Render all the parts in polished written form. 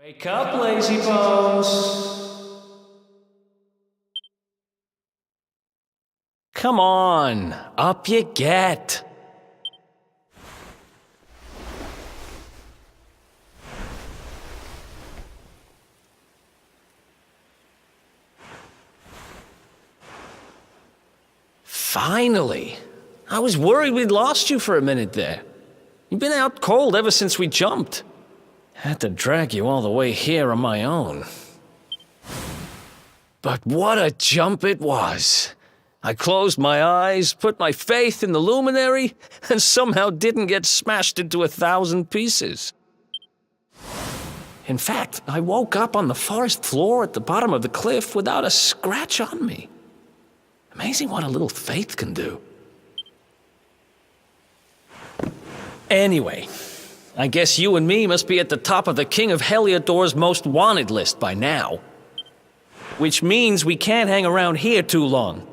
Wake up, lazy bones! Come on, up you get! Finally! I was worried we'd lost you for a minute there. You've been out cold ever since we jumped. Had to drag you all the way here on my own. But what a jump it was! I closed my eyes, put my faith in the Luminary, and somehow didn't get smashed into 1,000 pieces. In fact, I woke up on the forest floor at the bottom of the cliff without a scratch on me. Amazing what a little faith can do. Anyway, I guess you and me must be at the top of the King of Heliodor's most wanted list by now. Which means we can't hang around here too long.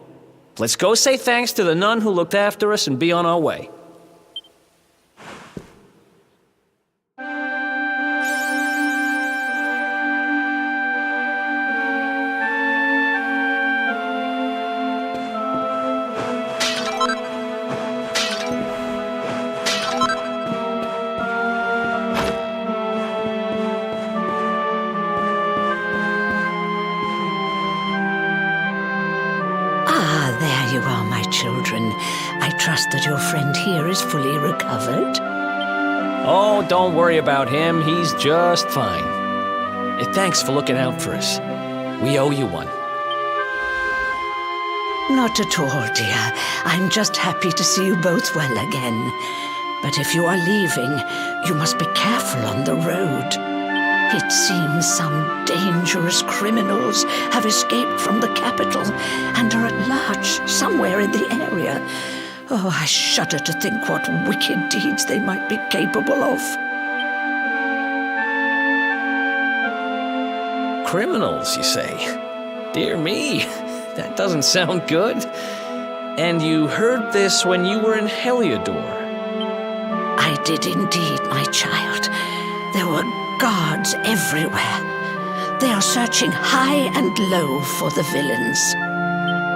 Let's go say thanks to the nun who looked after us and be on our way. There you are, my children. I trust that your friend here is fully recovered. Oh, don't worry about him. He's just fine. Thanks for looking out for us. We owe you one. Not at all, dear. I'm just happy to see you both well again. But if you are leaving, you must be careful on the road. It seems some dangerous criminals have escaped from the capital and are at large somewhere in the area. Oh, I shudder to think what wicked deeds they might be capable of. Criminals, you say? Dear me, that doesn't sound good. And you heard this when you were in Heliodor? I did indeed, my child. There were guards everywhere. They are searching high and low for the villains.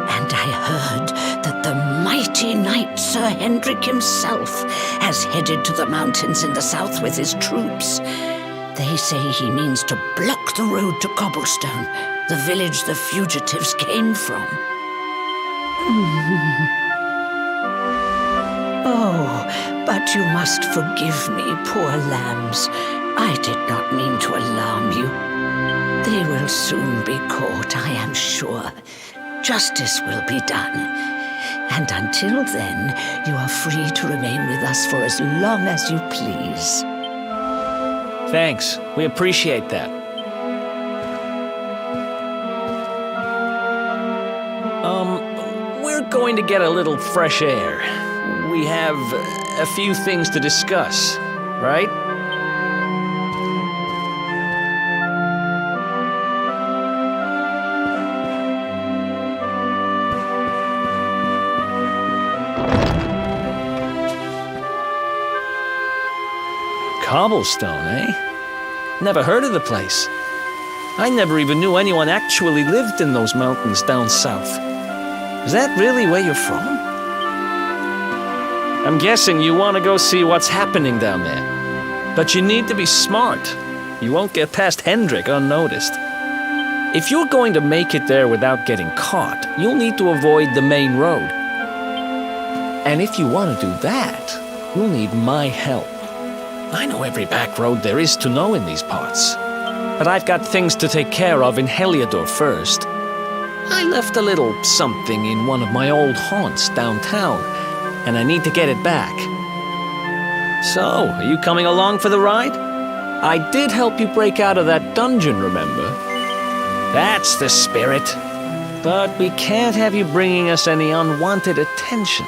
And I heard that the mighty knight Sir Hendrik himself has headed to the mountains in the south with his troops. They say he means to block the road to Cobblestone, the village the fugitives came from. Oh, but you must forgive me, poor lambs. I did not mean to alarm you. They will soon be caught, I am sure. Justice will be done. And until then, you are free to remain with us for as long as you please. Thanks. We appreciate that. We're going to get a little fresh air. We have a few things to discuss, right? Cobblestone, eh? Never heard of the place. I never even knew anyone actually lived in those mountains down south. Is that really where you're from? I'm guessing you want to go see what's happening down there. But you need to be smart. You won't get past Hendrik unnoticed. If you're going to make it there without getting caught, you'll need to avoid the main road. And if you want to do that, you'll need my help. I know every back road there is to know in these parts. But I've got things to take care of in Heliodor first. I left a little something in one of my old haunts downtown, and I need to get it back. So, are you coming along for the ride? I did help you break out of that dungeon, remember? That's the spirit. But we can't have you bringing us any unwanted attention.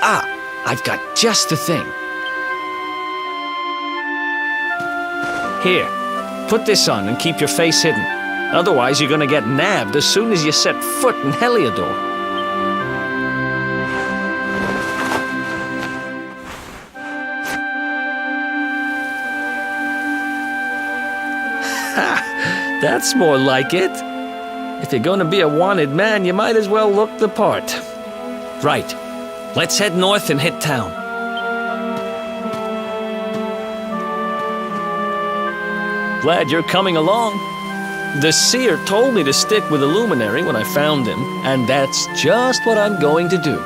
Ah, I've got just the thing. Here, put this on and keep your face hidden. Otherwise, you're gonna get nabbed as soon as you set foot in Heliodor. That's more like it. If you're gonna be a wanted man, you might as well look the part. Right. Let's head north and hit town. Glad you're coming along. The seer told me to stick with the Luminary when I found him, and that's just what I'm going to do.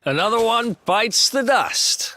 Another one bites the dust.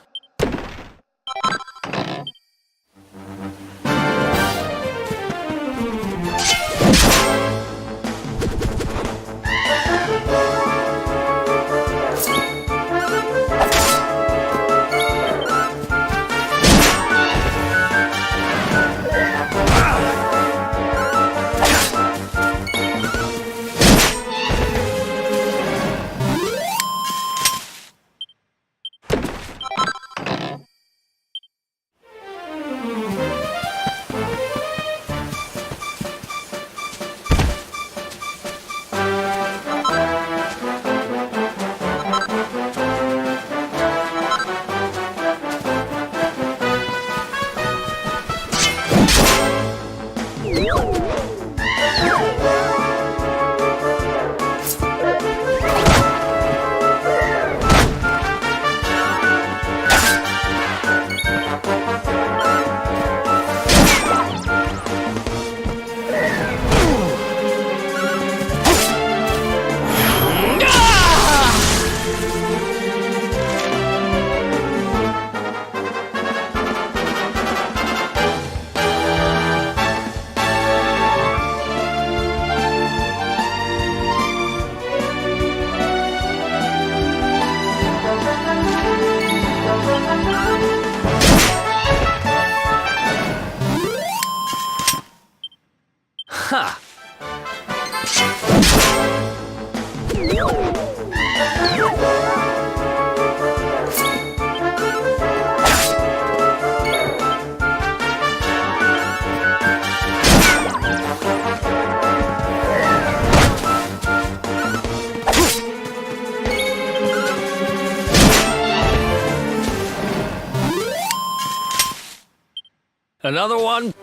Ha! Another one.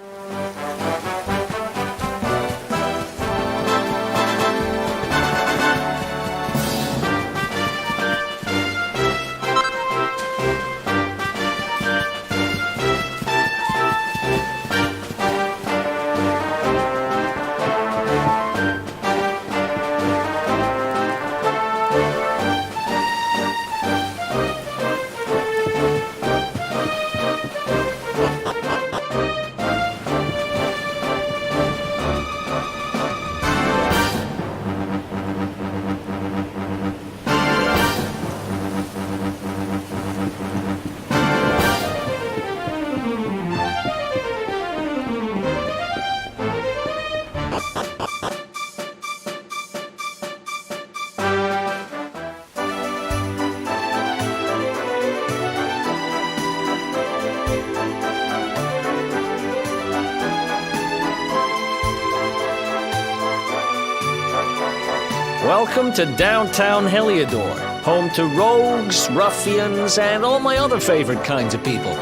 Welcome to downtown Heliodor, home to rogues, ruffians, and all my other favorite kinds of people.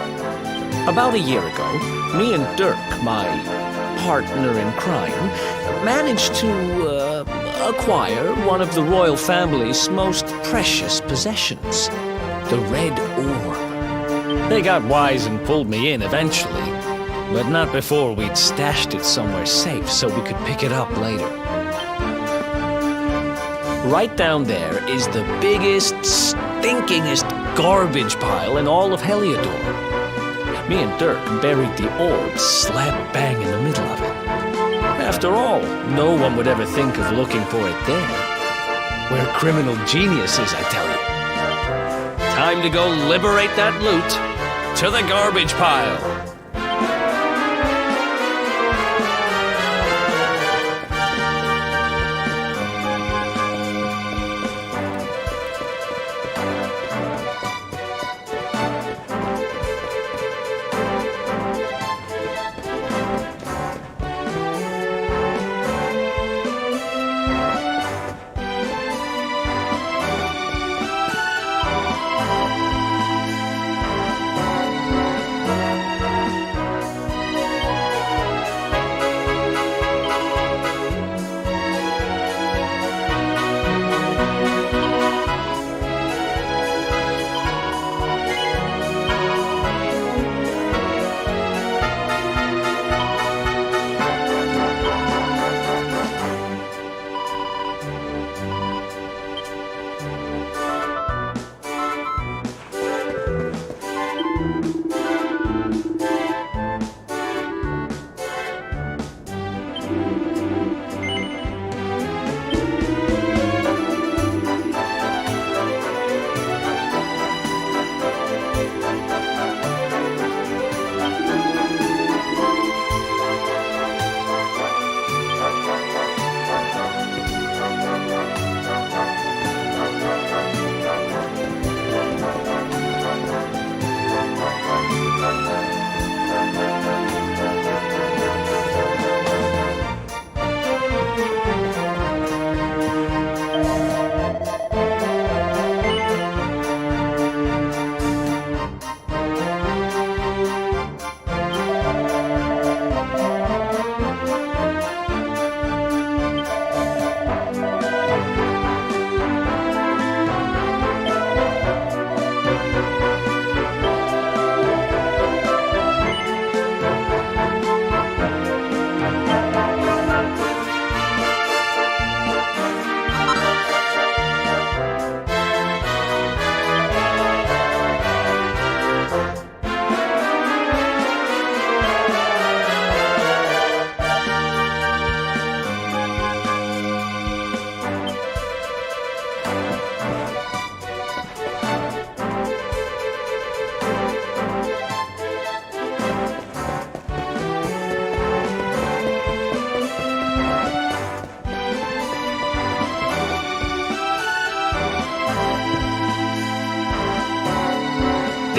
About a year ago, me and Dirk, my partner in crime, managed to acquire one of the royal family's most precious possessions, the Red Orb. They got wise and pulled me in eventually, but not before we'd stashed it somewhere safe so we could pick it up later. Right down there is the biggest, stinkingest garbage pile in all of Heliodor. Me and Dirk buried the orb slap bang in the middle of it. After all, no one would ever think of looking for it there. We're criminal geniuses, I tell you. Time to go liberate that loot to the garbage pile.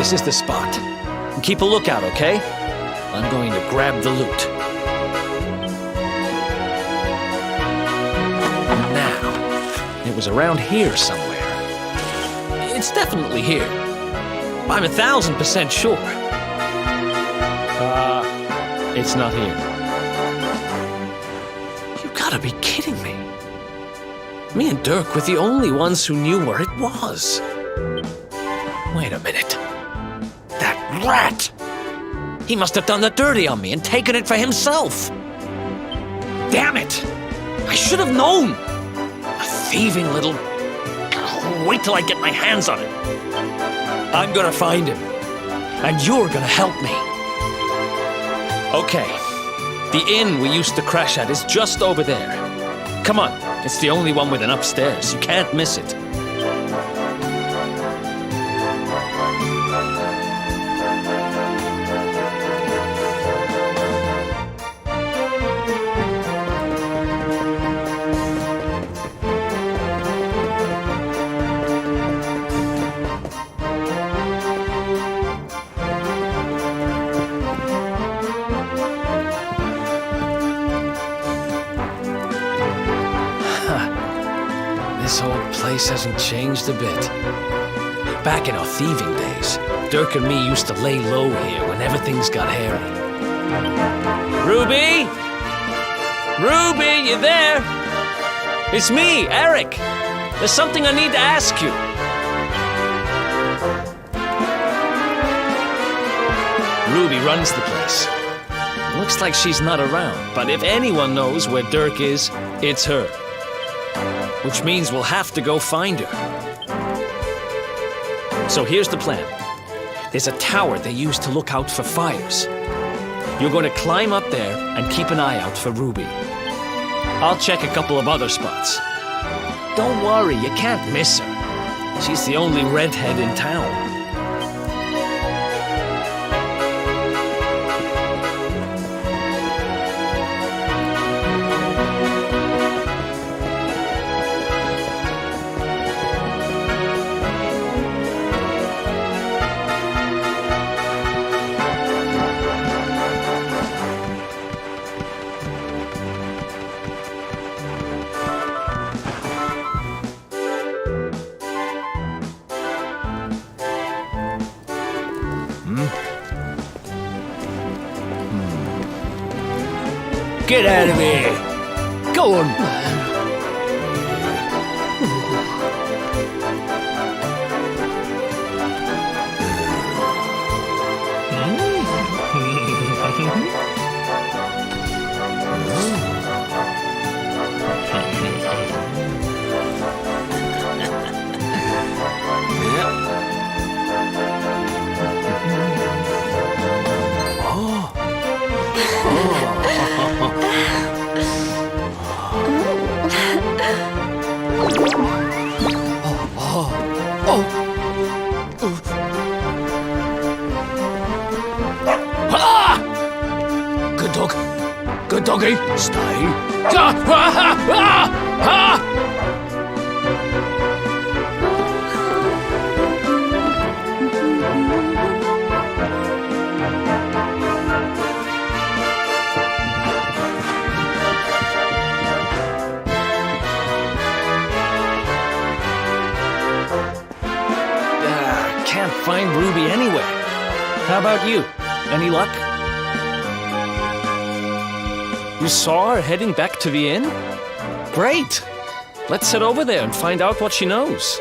This is the spot. And keep a lookout, okay? I'm going to grab the loot. Now, it was around here somewhere. It's definitely here. I'm 1,000% sure. It's not here. You gotta be kidding me. Me and Dirk were the only ones who knew where it was. Wait a minute. That rat! He must have done the dirty on me and taken it for himself. Damn it! I should have known! A thieving little... Wait till I get my hands on it. I'm gonna find him. And you're gonna help me. Okay. The inn we used to crash at is just over there. Come on. It's the only one with an upstairs. You can't miss it. This whole place hasn't changed a bit. Back in our thieving days, Dirk and me used to lay low here whenever things got hairy. Ruby? Ruby, you there? It's me, Erik. There's something I need to ask you. Ruby runs the place. Looks like she's not around, but if anyone knows where Dirk is, it's her. Which means we'll have to go find her. So here's the plan. There's a tower they use to look out for fires. You're going to climb up there and keep an eye out for Ruby. I'll check a couple of other spots. Don't worry, you can't miss her. She's the only redhead in town. Get out of here! Go on, man! Good dog. Good doggy. Stay. Can't find Ruby anywhere. How about you? Any luck? You saw her heading back to the inn? Great! Let's head over there and find out what she knows.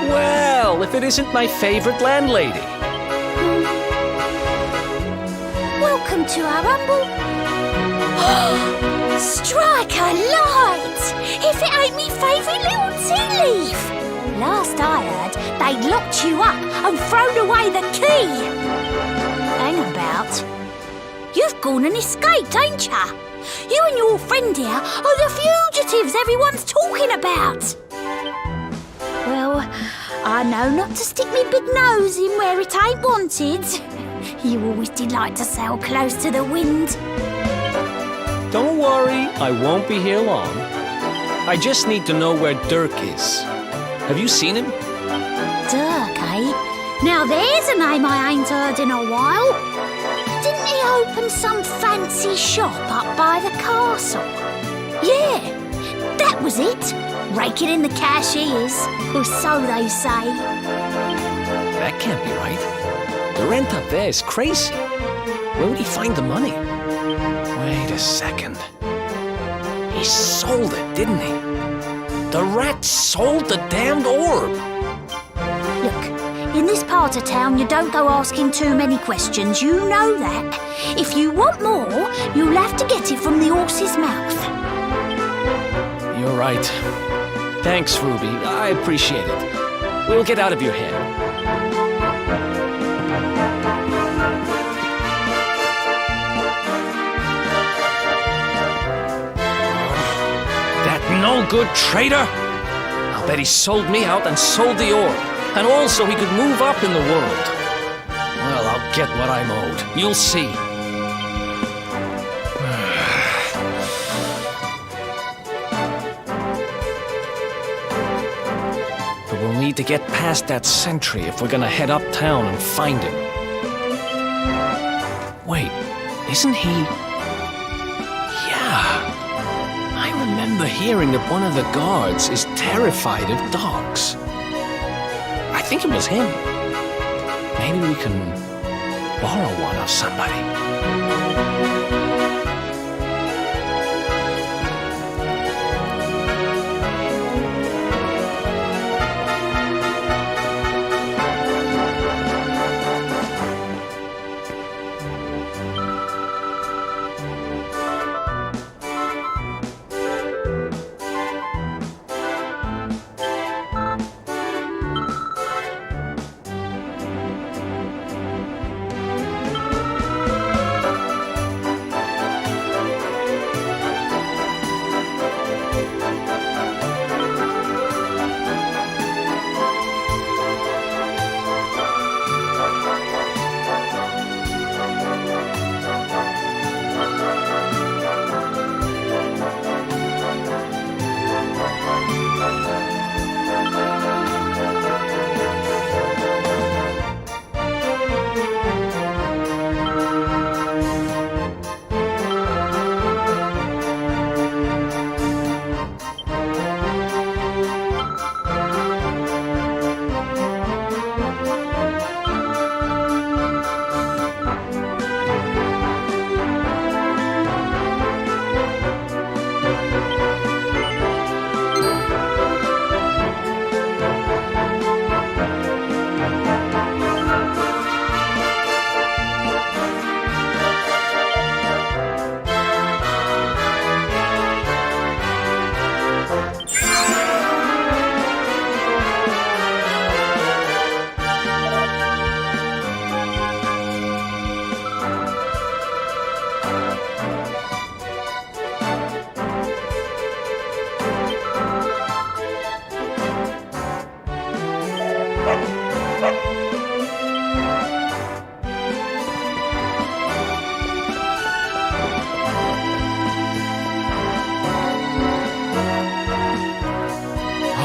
Well, if it isn't my favorite landlady. Welcome to our humble... Strike a light! If it ain't me favourite little tea leaf! Last I heard, they'd locked you up and thrown away the key! Hang about. You've gone and escaped, ain't ya? You and your friend here are the fugitives everyone's talking about! Well, I know not to stick me big nose in where it ain't wanted. You always delight to sail close to the wind. Don't worry, I won't be here long. I just need to know where Dirk is. Have you seen him? Dirk, eh? Now there's a name I ain't heard in a while. Didn't he open some fancy shop up by the castle? Yeah, that was it. Raking in the cash he is, or so they say. That can't be right. The rent up there is crazy. Where would he find the money? Wait a second. He sold it, didn't he? The rat sold the damned orb. Look, in this part of town you don't go asking too many questions, you know that. If you want more, you'll have to get it from the horse's mouth. You're right. Thanks, Ruby. I appreciate it. We'll get out of your hair. That no-good traitor! I'll bet he sold me out and sold the orb. And also he could move up in the world. Well, I'll get what I'm owed. You'll see. But we'll need to get past that sentry if we're gonna head uptown and find him. Wait, isn't he... Yeah. I remember hearing that one of the guards is terrified of dogs. I think it was him. Maybe we can borrow one of somebody.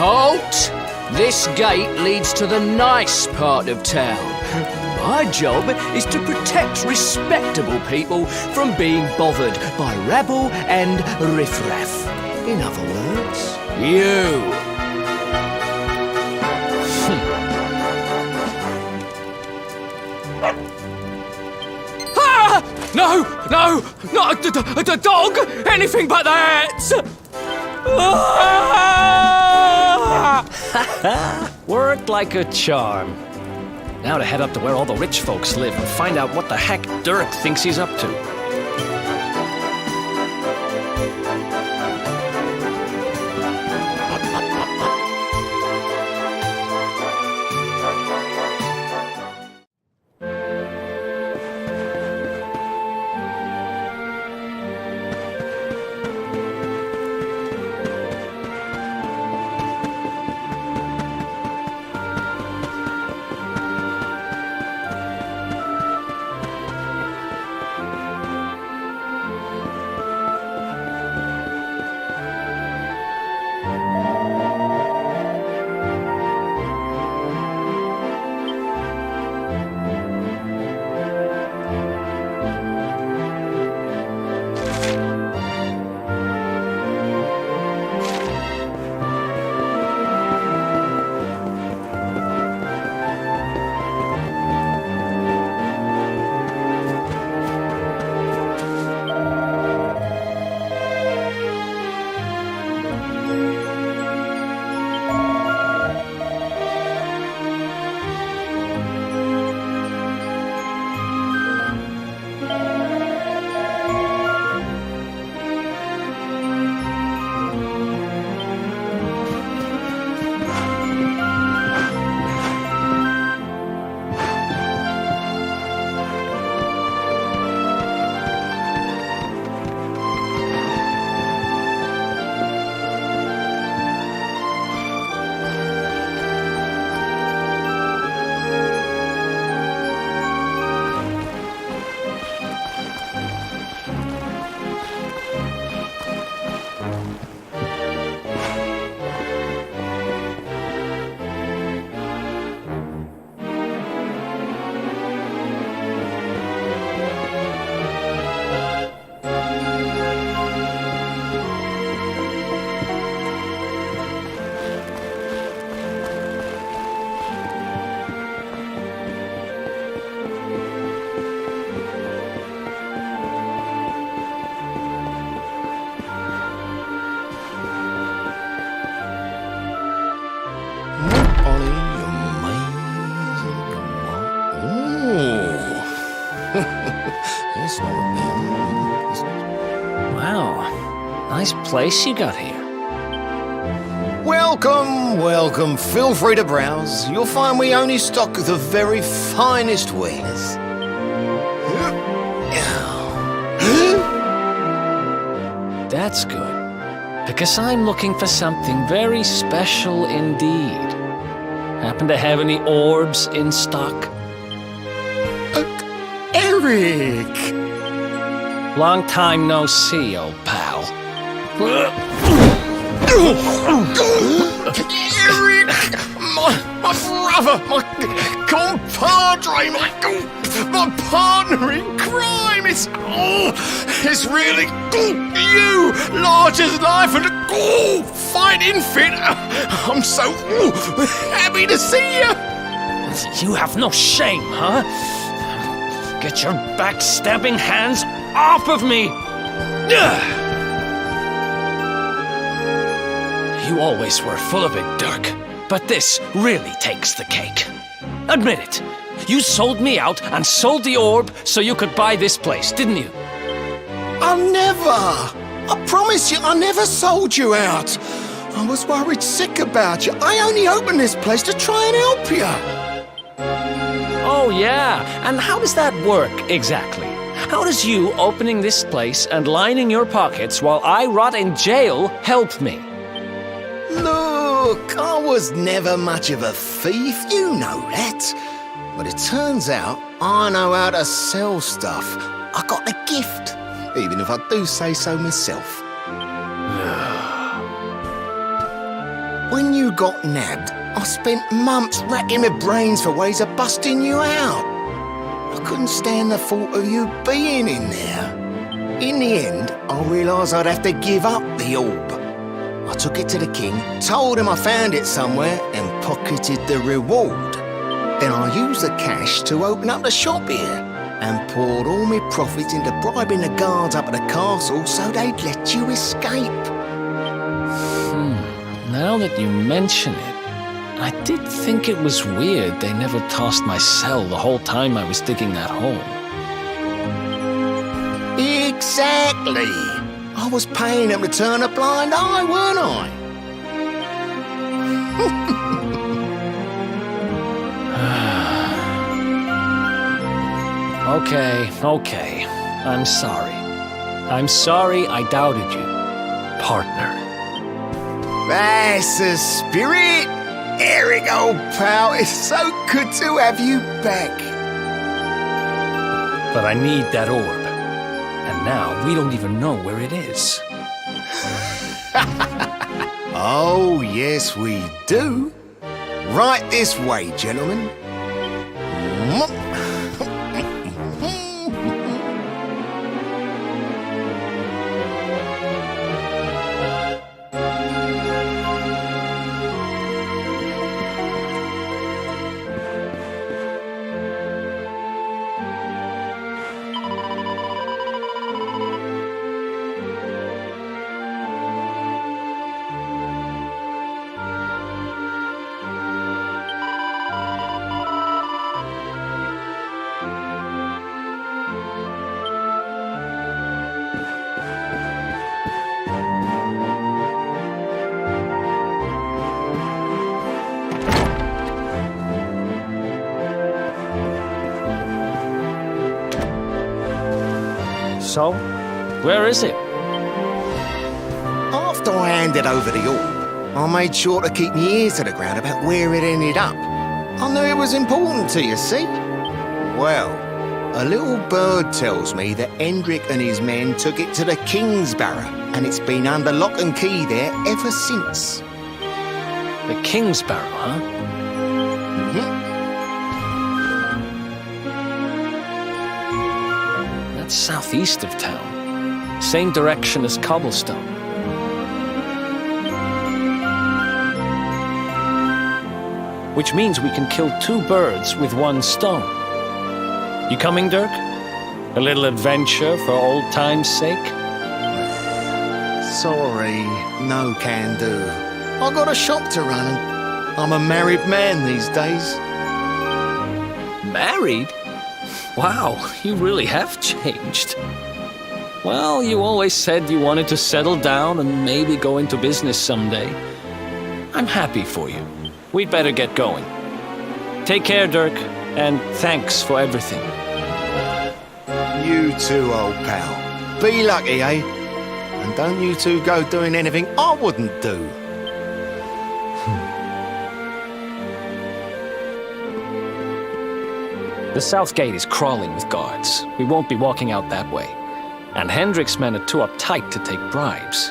Halt! This gate leads to the nice part of town. My job is to protect respectable people from being bothered by rabble and riffraff. In other words, you. Ah! No! No! Not a dog! Anything but that! Worked like a charm. Now to head up to where all the rich folks live and find out what the heck Dirk thinks he's up to. this one. Wow, nice place you got here. Welcome, welcome. Feel free to browse. You'll find we only stock the very finest wares. That's good, because I'm looking for something very special indeed. Happen to have any orbs in stock? Erik! Long time no see, old pal. Erik! My brother, my compadre, my partner in crime! It's really you, large as life and fighting fit. I'm so happy to see you. You have no shame, huh? Get your backstabbing hands off of me! You always were full of it, Dirk. But this really takes the cake. Admit it. You sold me out and sold the orb so you could buy this place, didn't you? I never! I promise you, I never sold you out. I was worried sick about you. I only opened this place to try and help you. Oh, yeah. And how does that work, exactly? How does you opening this place and lining your pockets while I rot in jail help me? Look, I was never much of a thief, you know that. But it turns out I know how to sell stuff. I got a gift, even if I do say so myself. When you got nabbed, I spent months racking my brains for ways of busting you out. I couldn't stand the thought of you being in there. In the end, I realised I'd have to give up the orb. I took it to the king, told him I found it somewhere, and pocketed the reward. Then I used the cash to open up the shop here, and poured all my profits into bribing the guards up at the castle so they'd let you escape. Now that you mention it, I did think it was weird they never tossed my cell the whole time I was digging that hole. Exactly! I was paying them to turn a blind eye, weren't I? Okay. I'm sorry. I'm sorry I doubted you, partner. That's the spirit! Erik, old pal, it's so good to have you back. But I need that orb. And now we don't even know where it is. Oh, yes, we do. Right this way, gentlemen. So, where is it? After I handed over the orb, I made sure to keep my ears to the ground about where it ended up. I knew it was important to you, see? Well, a little bird tells me that Hendrik and his men took it to the King's Barrow, and it's been under lock and key there ever since. The King's Barrow, huh? That's southeast of town. Same direction as Cobblestone. Which means we can kill two birds with one stone. You coming, Dirk? A little adventure for old time's sake? Sorry, no can do. I got a shop to run and I'm a married man these days. Married? Wow, you really have changed. Well, you always said you wanted to settle down and maybe go into business someday. I'm happy for you. We'd better get going. Take care, Dirk, and thanks for everything. You too, old pal. Be lucky, eh? And don't you two go doing anything I wouldn't do. The south gate is crawling with guards. We won't be walking out that way. And Hendrik's men are too uptight to take bribes.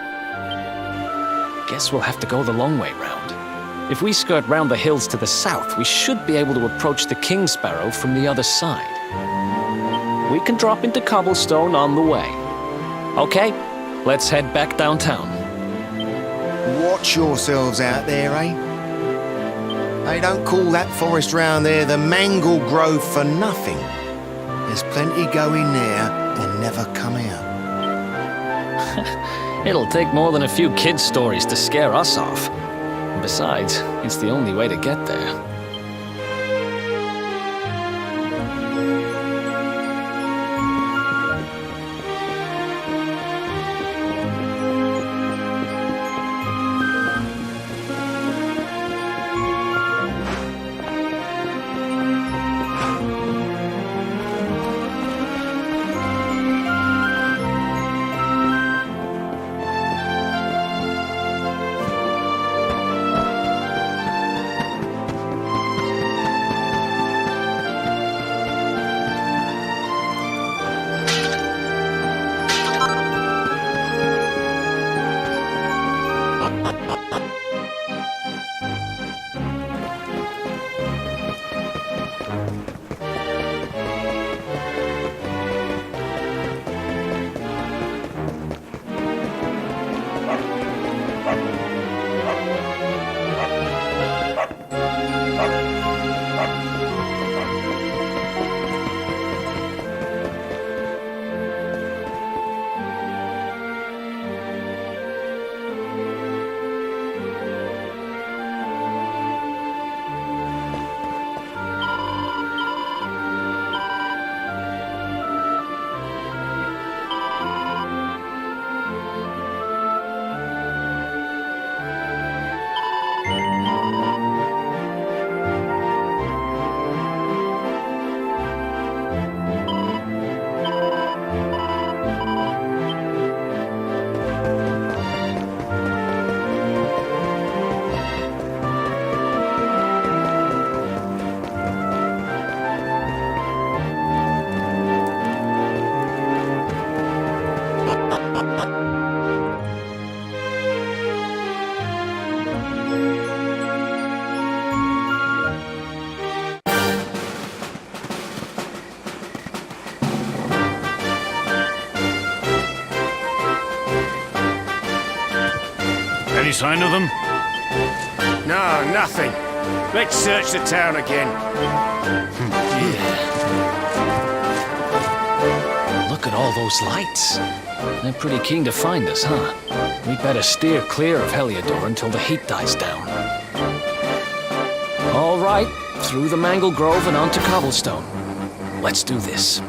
Guess we'll have to go the long way round. If we skirt round the hills to the south, we should be able to approach the King Sparrow from the other side. We can drop into Cobblestone on the way. Okay, let's head back downtown. Watch yourselves out there, eh? They don't call that forest round there the Mangle Grove for nothing. There's plenty go in there and never come out. It'll take more than a few kids' stories to scare us off. Besides, it's the only way to get there. Any sign of them? No, nothing. Let's search the town again. Look at all those lights. They're pretty keen to find us, huh? We better steer clear of Heliodor until the heat dies down. All right, through the Mangle Grove and onto Cobblestone. Let's do this.